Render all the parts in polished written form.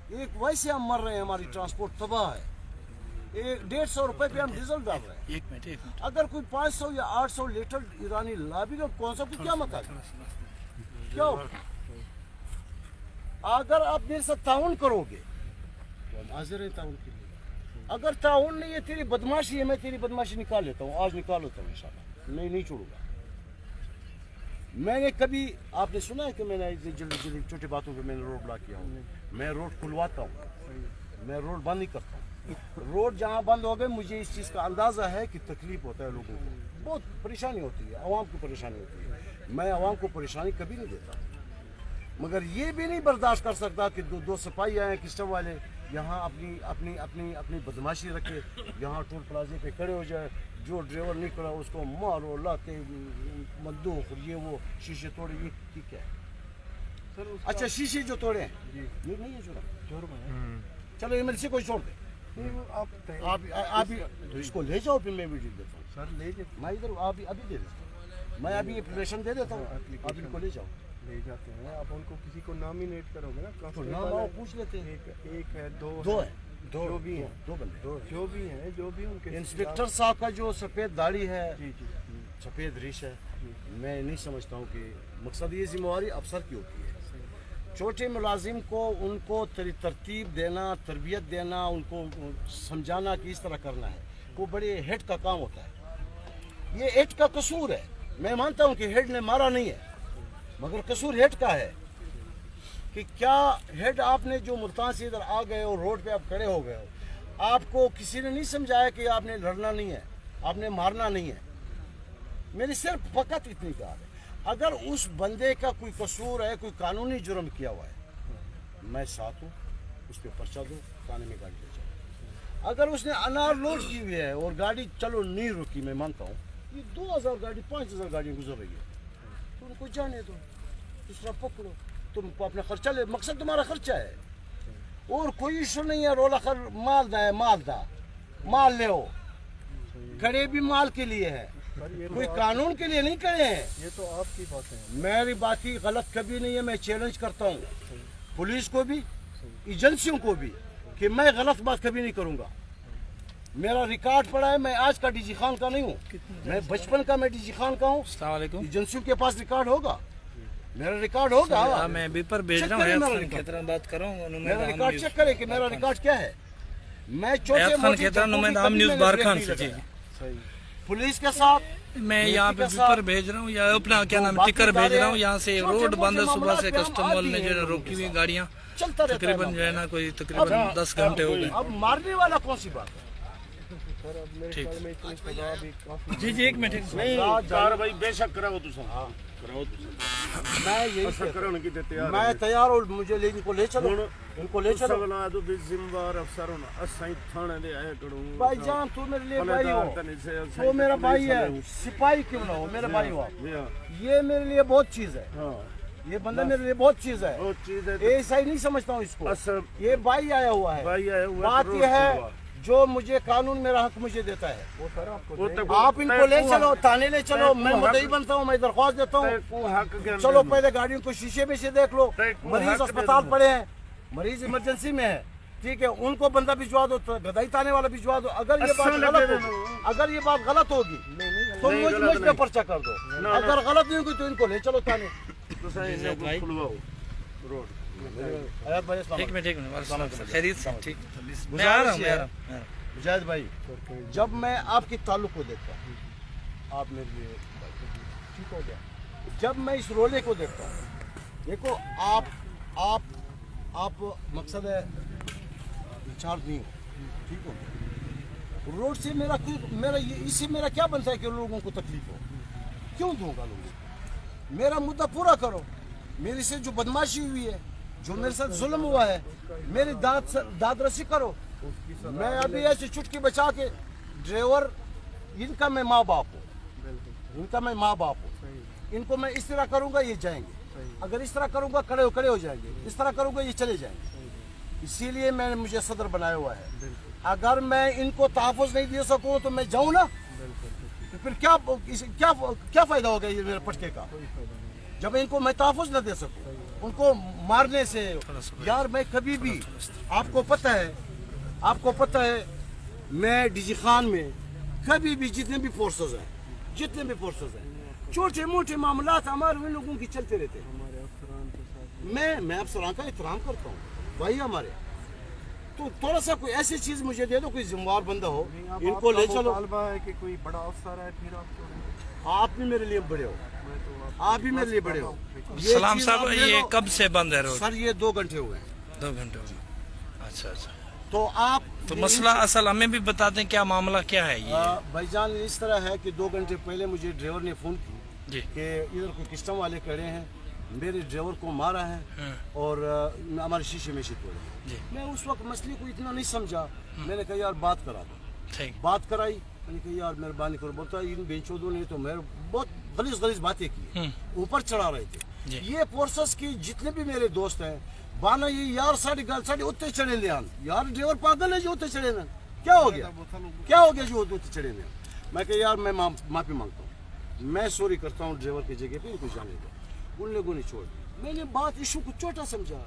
एक वैसे हम मर रहे हैं, हमारी ट्रांसपोर्ट तबाह है। 150 रुपए पे हम डीजल डाल रहे हैं। एक मिनट अगर कोई 500 या 800 लीटर ईरानी लाएगा, कौन सा कुछ क्या मत क्या होगा? अगर आप मेरे साथ ताउन करोगे तो हम हाजिर हैं ताउन के लिए। अगर ताउन नहीं है, तेरी बदमाशी है, मैं तेरी बदमाशी निकाल लेता हूँ, आज निकाल लेता हूँ इंशाल्लाह, नहीं छोड़ूंगा। मैंने कभी, आपने सुना है कि मैंने जल्दी जल्दी छोटी बातों पे मैंने रोड ब्लॉक किया हूँ? मैं रोड खुलवाता हूँ, मैं रोड बंद नहीं करता हूँ। रोड जहाँ बंद हो गए, मुझे इस चीज़ का अंदाज़ा है कि तकलीफ होता है लोगों को, बहुत परेशानी होती है, आवाम को परेशानी होती है। मैं आवाम को परेशानी कभी नहीं देता, मगर ये भी नहीं बर्दाश्त कर सकता कि दो सिपाही आए किस्टम वाले यहाँ अपनी अपनी अपनी अपनी बदमाशी रखे, यहाँ टोल प्लाजे पे खड़े हो जाए, जो ड्राइवर नहीं खड़ा उसको मारो लाते बंदूक, ये वो शीशे तोड़े, ये ठीक है सर। अच्छा शीशे जो तोड़े हैं ये नहीं है जुर्म है, चलो इमरजेंसी कोई छोड़ दे, आप तो इसको ले जाओ, फिर मैं वीडियो देता हूँ सर। ले जाओ, मैं इधर अभी दे देता हूँ, मैं अभी एप्लीकेशन दे देता हूँ, आप इनको ले जाओ। ले जाते हैं, आप उनको किसी को नॉमिनेट करोगे ना, तो नाम आओ पूछ लेते हैं। एक है, दो है, जो भी हैं, दो बंदे जो भी हैं, जो भी उनके इंस्पेक्टर साहब का जो सफ़ेद दाढ़ी है, जी जी सफ़ेद रीश है, मैं नहीं समझता हूँ कि मकसद ये जिम्मेवारी अफसर की होती है। छोटे मुलाजिम को उनको तरतीब देना, तरबियत देना, उनको समझाना कि इस तरह करना है, वो बड़े हेड का काम होता है। ये हेड का कसूर है, मैं मानता हूँ कि हेड ने मारा नहीं है, मगर कसूर हेड का है कि क्या हेड आपने जो मुल्तान से इधर आ गए और रोड पे आप खड़े हो गए हो, आपको किसी ने नहीं समझाया कि आपने लड़ना नहीं है, आपने मारना नहीं है। मेरी सिर्फ फकत इतनी बात है, अगर उस बंदे का कोई कसूर है, कोई कानूनी जुर्म किया हुआ है, मैं साथ हूँ, उस पर पर्चा दो, थाने में गाड़ी ले जाओ। अगर उसने अनार लोड की हुई है और गाड़ी चलो नहीं रुकी, मैं मानता हूँ ये 2000 गाड़ी 5000 गाड़ियाँ गुजर रही है, तो उनको जाने दो, दूसरा पकड़ो, तुम अपना खर्चा ले, मकसद तुम्हारा खर्चा है और कोई इशू नहीं है। रोला खर माल दा है, माल ले, खड़े भी माल के लिए है, कोई कानून के लिए नहीं खड़े हैं। ये तो आपकी बात है, मेरी बात की गलत कभी नहीं है, मैं चैलेंज करता हूँ पुलिस को भी, एजेंसियों को भी, कि मैं गलत बात कभी नहीं करूँगा। मेरा रिकॉर्ड पड़ा है, मैं आज का डीजी खान का नहीं हूँ, मैं बचपन का मैं डीजी खान का हूँ। एजेंसियों के पास रिकॉर्ड होगा, मेरा रिकॉर्ड होगा, मैं भी पर भेज रहा हूँ, बात कर रहा हूँ, मेरा रिकॉर्ड चेक करे कि मेरा रिकॉर्ड क्या है। मैं पुलिस के साथ मैं यहाँ पे पेपर भेज रहा हूँ, या अपना क्या नाम टिकर भेज रहा हूँ। यहाँ से रोड बंद है, सुबह से कस्टम मॉल में जो है रोकी हुई गाड़ियाँ तकरीबन जो है ना कोई तकरीबन 10 घंटे हो गए। अब मारने वाला कौन सी बात है? ठीक जी जी, एक मिनट नहीं, कार्रवाई बेशक कराओ तुम, हाँ कराओ तुम, मैं यही कराने की तैयार, मैं तैयार हूँ, मुझे ले इनको ले चलो, इनको ले चलो। बना दो जिम्मेदार अफसर होना, असाई थाने दे आए करूं। भाई जान तू मेरे लिए भाई हो, वो मेरा भाई है, सिपाही क्यों ना हो, मेरा भाई हो आप। ये मेरे लिए बहुत चीज है, ये बंदा मेरे लिए बहुत चीज है, ऐसा ही नहीं समझता हूँ इसको। ये भाई आया हुआ है, बात ये है जो मुझे कानून मेरा हक मुझे देता है, वो सर आपको आप इनको ले चलो, थाने ले चलो, मैं मुद्दई बनता हूँ, मैं दरख्वास्त देता हूँ। चलो पहले गाड़ियों को शीशे में से देख लो, मरीज अस्पताल पड़े हैं, मरीज इमरजेंसी में है, ठीक है, उनको बंदा भिजवा दो, गदाई थाने वाला भिजवा दो। अगर ये बात गलत होगी तो मुझ पे पर्चा कर दो, अगर गलत नहीं होगी तो इनको ले चलो थाने। एक मिनट खैरियत से, ठीक, मुजाहिद भाई, जब मैं आपके ताल्लुक को देखता हूँ, आप मेरे लिए ठीक हो गया, जब मैं इस रोले को देखता हूँ, देखो आप मकसद है इंचार्ज नहीं हो, ठीक हो, रोड से इससे मेरा क्या बनता है कि लोगों को तकलीफ हो, क्यों दूंगा लोगों को? मेरा मुद्दा पूरा करो, मेरे से जो बदमाशी हुई है, जो मेरे साथ जुल्म हुआ है, मेरी दाद रसी करो। मैं अभी ऐसे चुटकी बचा के ड्राइवर, इनका मैं माँ बाप हूँ, इनको मैं इस तरह करूँगा ये जाएंगे, अगर इस तरह करूँगा खड़े हो जाएंगे, इस तरह करूँगा ये चले जाएंगे। इसीलिए मैंने मुझे सदर बनाया हुआ है। अगर मैं इनको तहफ़्फ़ुज़ नहीं दे सकूँ तो मैं जाऊँ ना, तो फिर क्या फ़ायदा होगा ये मेरे पटके का, जब इनको मैं तहफ़्फ़ुज़ न दे सकूँ। उनको मारने से। यार मैं कभी भी, आपको पता है मैं डीजी खान में कभी भी जितने भी फोर्सेस हैं छोटे मोटे मामलात हमारे उन लोगों की चलते रहते हैं। हमारे अफसरान के साथ मैं अफसरान का एहतराम करता हूँ भाई हमारे, तो थोड़ा सा कोई ऐसी चीज मुझे दे दो, कोई जिम्मेवार बंदा हो, इनको ले चलो। मुतालबा है कि कोई बड़ा अफसर है फिर आप छोड़ेंगे। आप भी मेरे लिए बड़े हो, मैं तो आप भी मेरे लिए बड़े हो। ये सलाम चीज़ साहब आप ले ये लो। कब से बंद है रोड? सर ये 2 घंटे हुए हैं। 2 घंटे हो गए। अच्छा अच्छा, तो आप तो मसला असल हमें भी बता दें क्या मामला क्या है ये? भाईजान इस तरह है कि 2 घंटे पहले मुझे ड्राइवर ने फोन की जी कि इधर कोई कस्टम वाले खड़े हैं, मेरे ड्राइवर को मारा है और हमारे शीशे में तोड़े। जी मैं उस वक्त मसले को इतना नहीं समझा, मैंने कहा यार बात करा दो। ठीक। बात कराई, मैंने कहा यार मेहरबानी करो। बोलता इन बेचौधों ने तो मेरे बहुत गलीज बातें की, ऊपर चढ़ा रहे थे। ये फोर्सेस की जितने भी मेरे दोस्त हैं बाना ये यार साढ़े उत्ते चढ़े ले यार ड्राइवर पागल है जो उत्ते चढ़े ना, क्या हो गया जो उत्ते चढ़े ने। मैं कहा यार मैं माफी मांगता हूँ, मैं सॉरी करता हूँ ड्राइवर की जगह पे इनको जाने दो। उन लोगों ने छोड़ दी। मैंने बात इशू को छोटा समझा,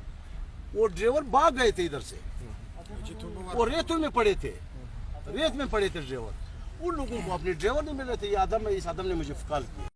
वो ड्राइवर भाग गए थे इधर से, वो रेत में पड़े थे ड्राइवर। उन लोगों को अपने ड्राइवर नहीं मिल रहे थे, ये आदम है, इस आदम ने मुझे कॉल किया।